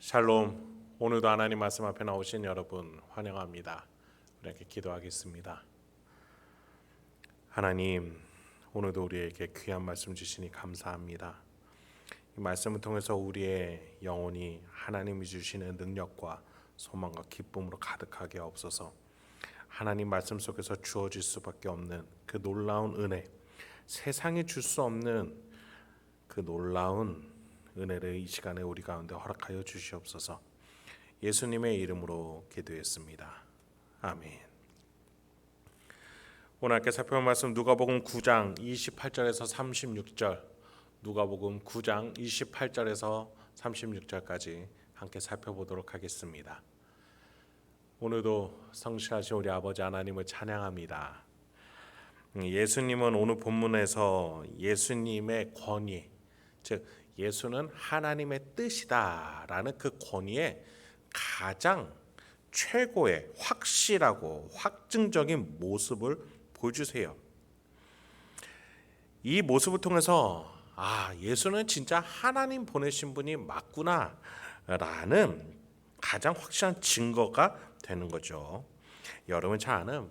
샬롬. 오늘도 하나님 말씀 앞에 나오신 여러분 환영합니다. 우리 함께 기도하겠습니다. 하나님, 오늘도 우리에게 귀한 말씀 주시니 감사합니다. 이 말씀을 통해서 우리의 영혼이 하나님이 주시는 능력과 소망과 기쁨으로 가득하게 없어서 하나님 말씀 속에서 주어질 수밖에 없는 그 놀라운 은혜, 세상이 줄 수 없는 그 놀라운 은혜를 이 시간에 우리 가운데 허락하여 주시옵소서. 예수님의 이름으로 기도했습니다. 아멘. 오늘 함께 살펴볼 말씀 누가복음 9장 28절에서 36절, 누가복음 9장 28절에서 36절까지 함께 살펴보도록 하겠습니다. 오늘도 성실하신 우리 아버지 하나님을 찬양합니다. 예수님은 오늘 본문에서 예수님의 권위, 즉 예수는 하나님의 뜻이다라는 그 권위의 가장 최고의 확실하고 확증적인 모습을 보여주세요. 이 모습을 통해서 예수는 진짜 하나님 보내신 분이 맞구나 라는 가장 확실한 증거가 되는 거죠. 여러분 잘 아는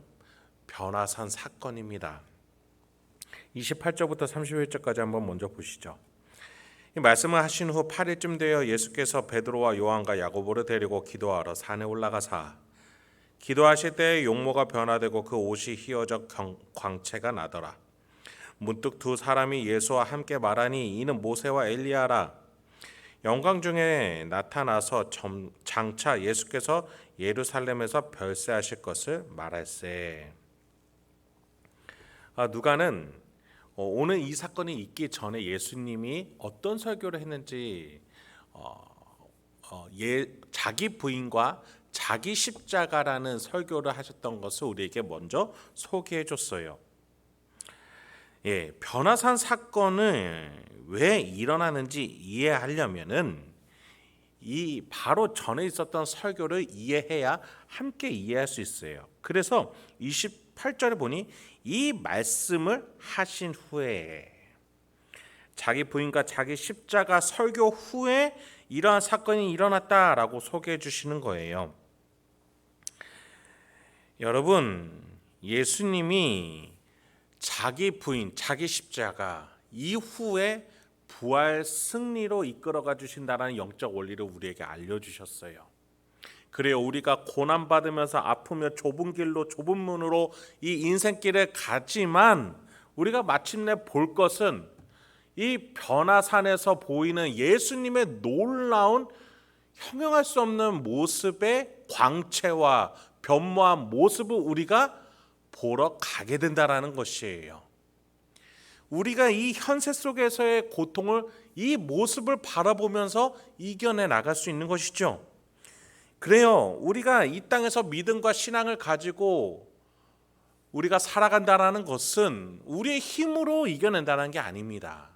변화산 사건입니다. 28절부터 31절까지 한번 먼저 보시죠. 이 말씀을 하신 후 8일쯤 되어 예수께서 베드로와 요한과 야고보를 데리고 기도하러 산에 올라가사 기도하실 때에 용모가 변화되고 그 옷이 휘어져 광채가 나더라. 문득 두 사람이 예수와 함께 말하니 이는 모세와 엘리야라. 영광 중에 나타나서 장차 예수께서 예루살렘에서 별세하실 것을 말할세. 누가는 오늘 이 사건이 있기 전에 예수님이 어떤 설교를 했는지 자기 부인과 자기 십자가라는 설교를 하셨던 것을 우리에게 먼저 소개해 줬어요. 변화산 사건을 왜 일어나는지 이해하려면은 이 바로 전에 있었던 설교를 이해해야 함께 이해할 수 있어요. 그래서 28절에 보니 이 말씀을 하신 후에 자기 부인과 자기 십자가 설교 후에 이러한 사건이 일어났다라고 소개해 주시는 거예요. 여러분, 예수님이 자기 부인, 자기 십자가 이후에 부활 승리로 이끌어가 주신다는 영적 원리를 우리에게 알려주셨어요. 그래요, 우리가 고난받으면서 아프며 좁은 길로 좁은 문으로 이 인생길을 가지만 우리가 마침내 볼 것은 이 변화산에서 보이는 예수님의 놀라운 형용할 수 없는 모습의 광채와 변모한 모습을 우리가 보러 가게 된다라는 것이에요. 우리가 이 현세 속에서의 고통을 이 모습을 바라보면서 이겨내 나갈 수 있는 것이죠. 그래요, 우리가 이 땅에서 믿음과 신앙을 가지고 우리가 살아간다는 것은 우리의 힘으로 이겨낸다는 게 아닙니다.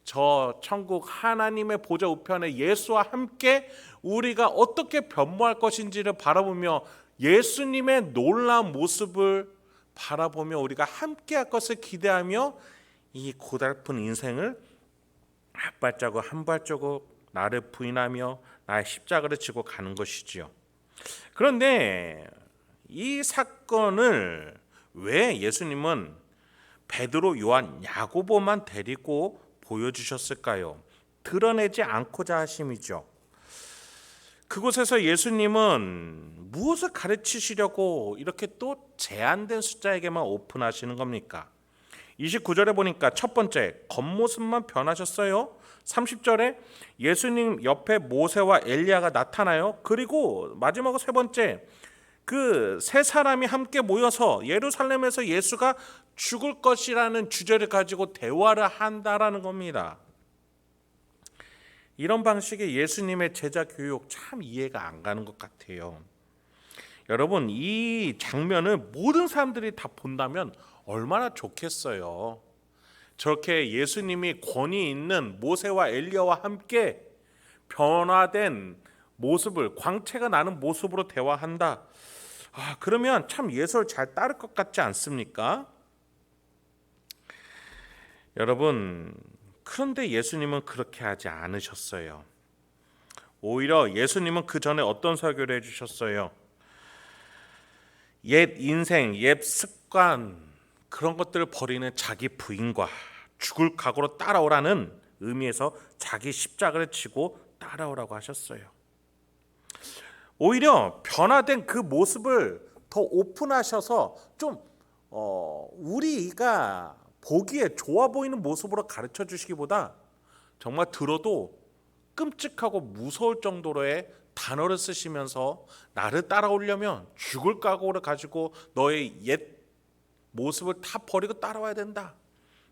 저 천국 하나님의 보좌 우편에 예수와 함께 우리가 어떻게 변모할 것인지를 바라보며 예수님의 놀라운 모습을 바라보며 우리가 함께 할 것을 기대하며 이 고달픈 인생을 한 발자국 한 발자국 나를 부인하며 나의 십자가를 지고 가는 것이지요. 그런데 이 사건을 왜 예수님은 베드로, 요한, 야고보만 데리고 보여주셨을까요? 드러내지 않고자 하심이죠. 그곳에서 예수님은 무엇을 가르치시려고 이렇게 또 제한된 숫자에게만 오픈하시는 겁니까? 29절에 보니까 첫 번째, 겉모습만 변하셨어요. 30절에 예수님 옆에 모세와 엘리야가 나타나요. 그리고 마지막으로 세 번째, 그 세 사람이 함께 모여서 예루살렘에서 예수가 죽을 것이라는 주제를 가지고 대화를 한다라는 겁니다. 이런 방식의 예수님의 제자 교육 참 이해가 안 가는 것 같아요. 여러분, 이 장면을 모든 사람들이 다 본다면 얼마나 좋겠어요. 저렇게 예수님이 권위 있는 모세와 엘리야와 함께 변화된 모습을, 광채가 나는 모습으로 대화한다. 그러면 참 예수를 잘 따를 것 같지 않습니까? 여러분, 그런데 예수님은 그렇게 하지 않으셨어요. 오히려 예수님은 그 전에 어떤 설교를 해주셨어요? 옛 인생, 옛 습관, 그런 것들을 버리는 자기 부인과 죽을 각오로 따라오라는 의미에서 자기 십자가를 지고 따라오라고 하셨어요. 오히려 변화된 그 모습을 더 오픈하셔서 좀 우리가 보기에 좋아 보이는 모습으로 가르쳐 주시기보다 정말 들어도 끔찍하고 무서울 정도로의 단어를 쓰시면서 나를 따라오려면 죽을 각오를 가지고 너의 옛 모습을 다 버리고 따라와야 된다.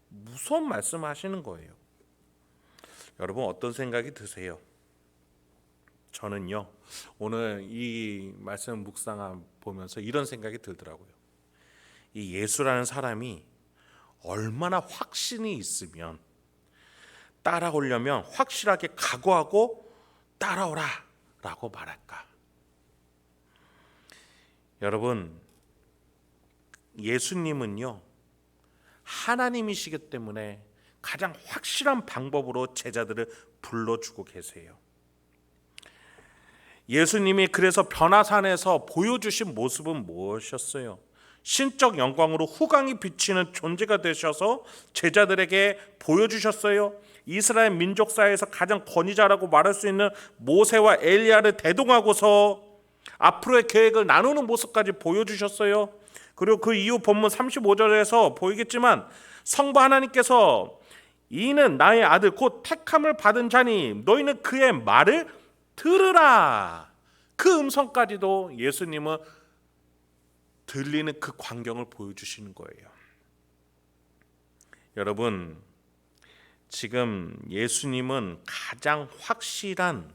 무서운 말씀을 하시는 거예요. 여러분 어떤 생각이 드세요? 저는요 오늘 이 말씀 묵상 보면서 이런 생각이 들더라고요. 이 예수라는 사람이 얼마나 확신이 있으면 따라오려면 확실하게 각오하고 따라오라 라고 말할까. 여러분 예수님은요 하나님이시기 때문에 가장 확실한 방법으로 제자들을 불러주고 계세요. 예수님이 그래서 변화산에서 보여주신 모습은 무엇이었어요? 신적 영광으로 후광이 비치는 존재가 되셔서 제자들에게 보여주셨어요. 이스라엘 민족사회에서 가장 권위자라고 말할 수 있는 모세와 엘리야를 대동하고서 앞으로의 계획을 나누는 모습까지 보여주셨어요. 그리고 그 이후 본문 35절에서 보이겠지만 성부 하나님께서 이는 나의 아들 곧 택함을 받은 자니 너희는 그의 말을 들으라. 그 음성까지도 예수님은 들리는 그 광경을 보여주시는 거예요. 여러분 지금 예수님은 가장 확실한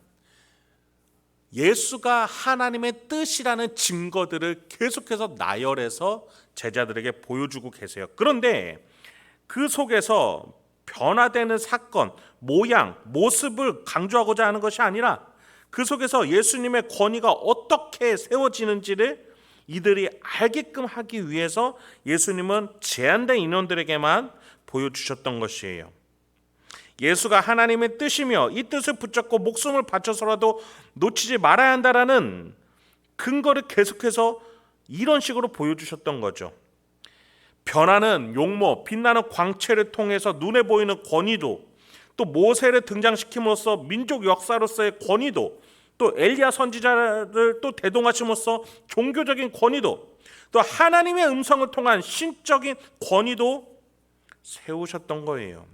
예수가 하나님의 뜻이라는 증거들을 계속해서 나열해서 제자들에게 보여주고 계세요. 그런데 그 속에서 변화되는 사건, 모양, 모습을 강조하고자 하는 것이 아니라 그 속에서 예수님의 권위가 어떻게 세워지는지를 이들이 알게끔 하기 위해서 예수님은 제한된 인원들에게만 보여주셨던 것이에요. 예수가 하나님의 뜻이며 이 뜻을 붙잡고 목숨을 바쳐서라도 놓치지 말아야 한다라는 근거를 계속해서 이런 식으로 보여주셨던 거죠. 변화는 용모, 빛나는 광채를 통해서 눈에 보이는 권위도, 또 모세를 등장시킴으로써 민족 역사로서의 권위도, 또 엘리야 선지자를 또 대동하심으로써 종교적인 권위도, 또 하나님의 음성을 통한 신적인 권위도 세우셨던 거예요.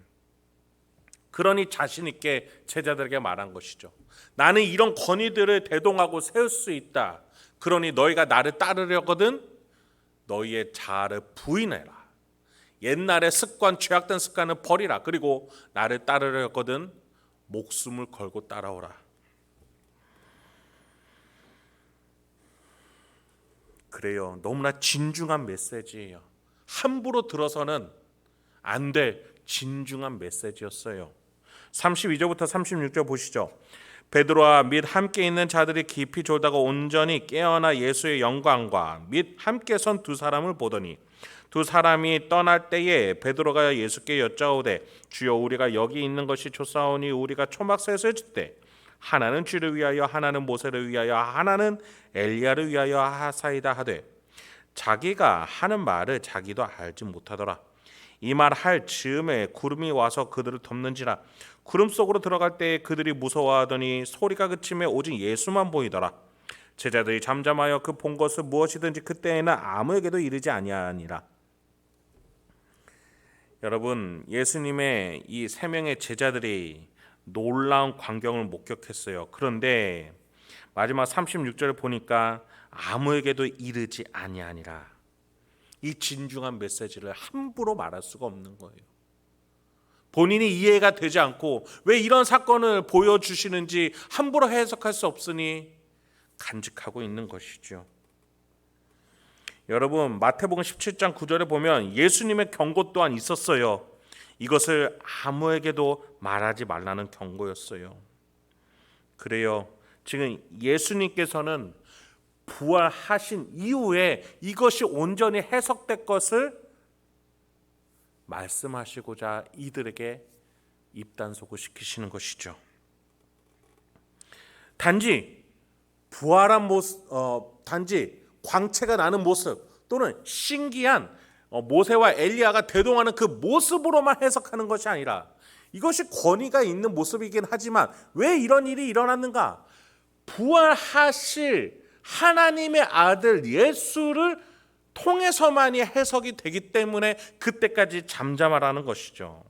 그러니 자신 있게 제자들에게 말한 것이죠. 나는 이런 권위들을 대동하고 세울 수 있다. 그러니 너희가 나를 따르려거든 너희의 자아를 부인해라. 옛날의 습관, 죄악된 습관을 버리라. 그리고 나를 따르려거든 목숨을 걸고 따라오라. 그래요. 너무나 진중한 메시지예요. 함부로 들어서는 안 될 진중한 메시지였어요. 32절부터 36절 보시죠. 베드로와 및 함께 있는 자들이 깊이 졸다가 온전히 깨어나 예수의 영광과 및 함께 선 두 사람을 보더니 두 사람이 떠날 때에 베드로가 예수께 여짜오되 주여 우리가 여기 있는 것이 좋사오니 우리가 초막셋을 짓되 하나는 주를 위하여 하나는 모세를 위하여 하나는 엘리야를 위하여 하사이다 하되 자기가 하는 말을 자기도 알지 못하더라. 이 말 할 즈음에 구름이 와서 그들을 덮는지라. 구름 속으로 들어갈 때에 그들이 무서워하더니 소리가 그치매 오직 예수만 보이더라. 제자들이 잠잠하여 그 본 것을 무엇이든지 그때에는 아무에게도 이르지 아니하니라. 여러분 예수님의 이 세 명의 제자들이 놀라운 광경을 목격했어요. 그런데 마지막 36절을 보니까 아무에게도 이르지 아니하니라. 이 진중한 메시지를 함부로 말할 수가 없는 거예요. 본인이 이해가 되지 않고 왜 이런 사건을 보여주시는지 함부로 해석할 수 없으니 간직하고 있는 것이죠. 여러분 마태복음 17장 9절에 보면 예수님의 경고 또한 있었어요. 이것을 아무에게도 말하지 말라는 경고였어요. 그래요. 지금 예수님께서는 부활하신 이후에 이것이 온전히 해석될 것을 말씀하시고자 이들에게 입단속을 시키시는 것이죠. 단지 부활한 모습, 단지 광채가 나는 모습 또는 신기한 모세와 엘리야가 대동하는 그 모습으로만 해석하는 것이 아니라 이것이 권위가 있는 모습이긴 하지만 왜 이런 일이 일어났는가? 부활하실 하나님의 아들 예수를 통해서만이 해석이 되기 때문에 그때까지 잠잠하라는 것이죠.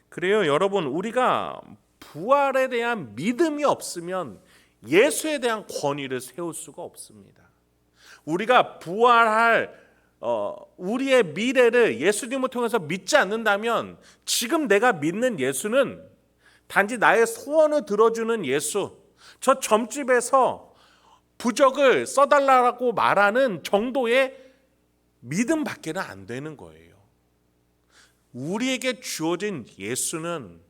그래요, 여러분, 우리가 부활에 대한 믿음이 없으면 예수에 대한 권위를 세울 수가 없습니다. 우리가 부활할 우리의 미래를 예수님을 통해서 믿지 않는다면 지금 내가 믿는 예수는 단지 나의 소원을 들어주는 예수, 저 점집에서 부적을 써달라고 말하는 정도의 믿음밖에는 안 되는 거예요. 우리에게 주어진 예수는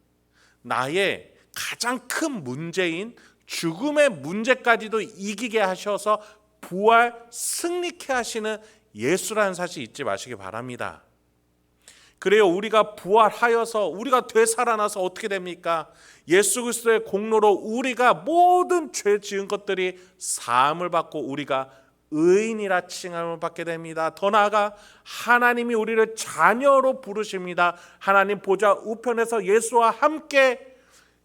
나의 가장 큰 문제인 죽음의 문제까지도 이기게 하셔서 부활 승리케 하시는 예수라는 사실 잊지 마시기 바랍니다. 그래요, 우리가 부활하여서 우리가 되살아나서 어떻게 됩니까? 예수 그리스도의 공로로 우리가 모든 죄 지은 것들이 사함을 받고 우리가 의인이라 칭함을 받게 됩니다. 더 나아가 하나님이 우리를 자녀로 부르십니다. 하나님 보좌 우편에서 예수와 함께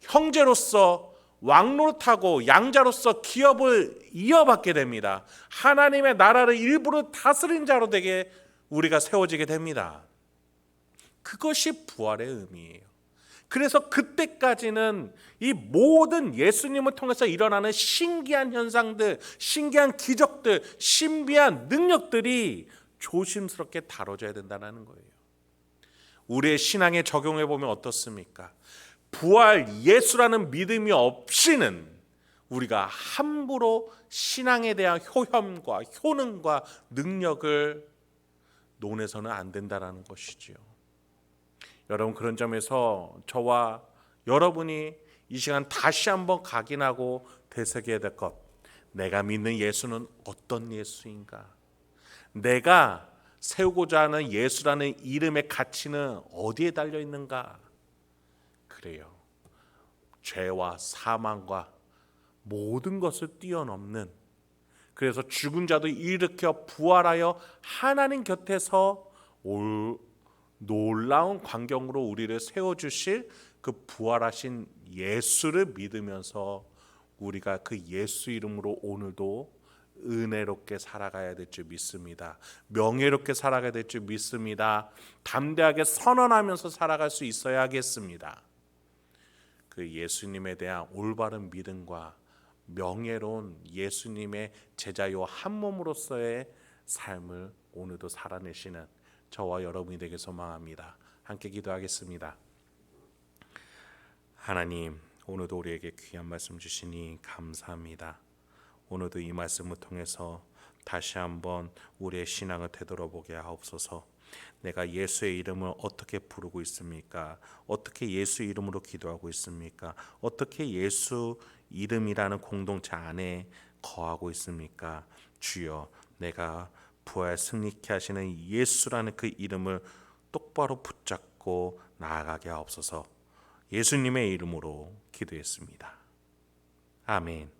형제로서 왕노릇하고 양자로서 기업을 이어받게 됩니다. 하나님의 나라를 일부러 다스린 자로 되게 우리가 세워지게 됩니다. 그것이 부활의 의미예요. 그래서 그때까지는 이 모든 예수님을 통해서 일어나는 신기한 현상들, 신기한 기적들, 신비한 능력들이 조심스럽게 다뤄져야 된다는 거예요. 우리의 신앙에 적용해 보면 어떻습니까? 부활 예수라는 믿음이 없이는 우리가 함부로 신앙에 대한 효험과 효능과 능력을 논해서는 안 된다는 것이지요. 여러분, 그런 점에서 저와 여러분이 이 시간 다시 한번 각인하고 되새겨야 될 것, 내가 믿는 예수는 어떤 예수인가? 내가 세우고자 하는 예수라는 이름의 가치는 어디에 달려 있는가? 그래요, 죄와 사망과 모든 것을 뛰어넘는, 그래서 죽은 자도 일으켜 부활하여 하나님 곁에서 놀라운 광경으로 우리를 세워주실 그 부활하신 예수를 믿으면서 우리가 그 예수 이름으로 오늘도 은혜롭게 살아가야 될 줄 믿습니다. 명예롭게 살아가야 될 줄 믿습니다. 담대하게 선언하면서 살아갈 수 있어야겠습니다. 그 예수님에 대한 올바른 믿음과 명예로운 예수님의 제자요 한 몸으로서의 삶을 오늘도 살아내시는 저와 여러분이 되길 소망합니다. 함께 기도하겠습니다. 하나님, 오늘도 우리에게 귀한 말씀 주시니 감사합니다. 오늘도 이 말씀을 통해서 다시 한번 우리의 신앙을 되돌아보게 하옵소서. 내가 예수의 이름을 어떻게 부르고 있습니까? 어떻게 예수 이름으로 기도하고 있습니까? 어떻게 예수 이름이라는 공동체 안에 거하고 있습니까? 주여, 내가 부활 승리케 하시는 예수라는 그 이름을 똑바로 붙잡고 나아가게 하옵소서. 예수님의 이름으로 기도했습니다. 아멘.